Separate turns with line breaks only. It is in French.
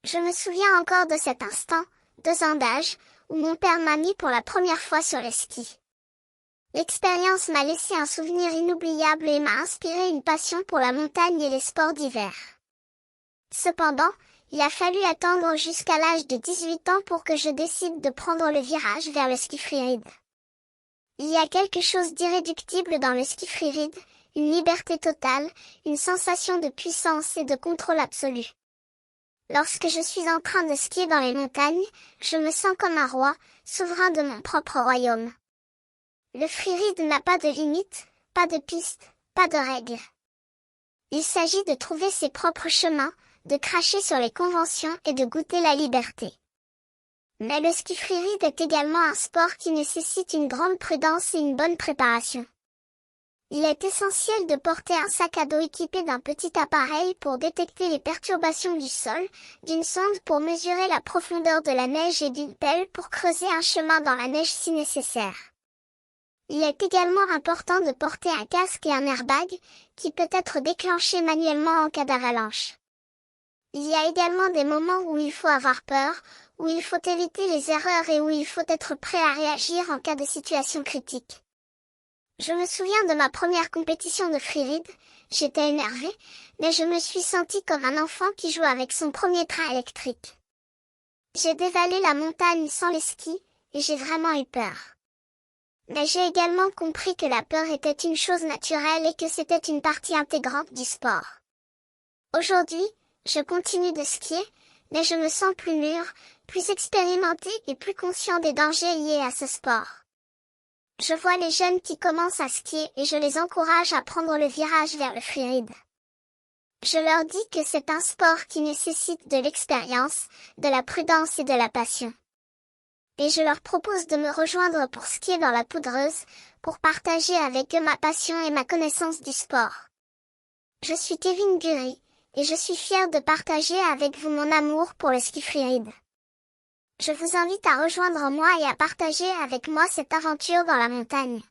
Je me souviens encore de cet instant, 2 ans d'âge, où mon père m'a mis pour la première fois sur les skis. L'expérience m'a laissé un souvenir inoubliable et m'a inspiré une passion pour la montagne et les sports d'hiver. Cependant, il a fallu attendre jusqu'à l'âge de 18 ans pour que je décide de prendre le virage vers le ski freeride. Il y a quelque chose d'irréductible dans le ski freeride, une liberté totale, une sensation de puissance et de contrôle absolu. Lorsque je suis en train de skier dans les montagnes, je me sens comme un roi, souverain de mon propre royaume. Le freeride n'a pas de limites, pas de pistes, pas de règles. Il s'agit de trouver ses propres chemins, de cracher sur les conventions et de goûter la liberté. Mais le ski freeride est également un sport qui nécessite une grande prudence et une bonne préparation. Il est essentiel de porter un sac à dos équipé d'un petit appareil pour détecter les perturbations du sol, d'une sonde pour mesurer la profondeur de la neige et d'une pelle pour creuser un chemin dans la neige si nécessaire. Il est également important de porter un casque et un airbag, qui peut être déclenché manuellement en cas d'avalanche. Il y a également des moments où il faut avoir peur, où il faut éviter les erreurs et où il faut être prêt à réagir en cas de situation critique. Je me souviens de ma première compétition de freeride, j'étais énervée, mais je me suis sentie comme un enfant qui joue avec son premier train électrique. J'ai dévalé la montagne sans les skis, et j'ai vraiment eu peur. Mais j'ai également compris que la peur était une chose naturelle et que c'était une partie intégrante du sport. Aujourd'hui, je continue de skier, mais je me sens plus mûr, plus expérimenté et plus conscient des dangers liés à ce sport. Je vois les jeunes qui commencent à skier et je les encourage à prendre le virage vers le freeride. Je leur dis que c'est un sport qui nécessite de l'expérience, de la prudence et de la passion. Et je leur propose de me rejoindre pour skier dans la poudreuse, pour partager avec eux ma passion et ma connaissance du sport. Je suis Kevin Gury, et je suis fière de partager avec vous mon amour pour le ski freeride. Je vous invite à rejoindre moi et à partager avec moi cette aventure dans la montagne.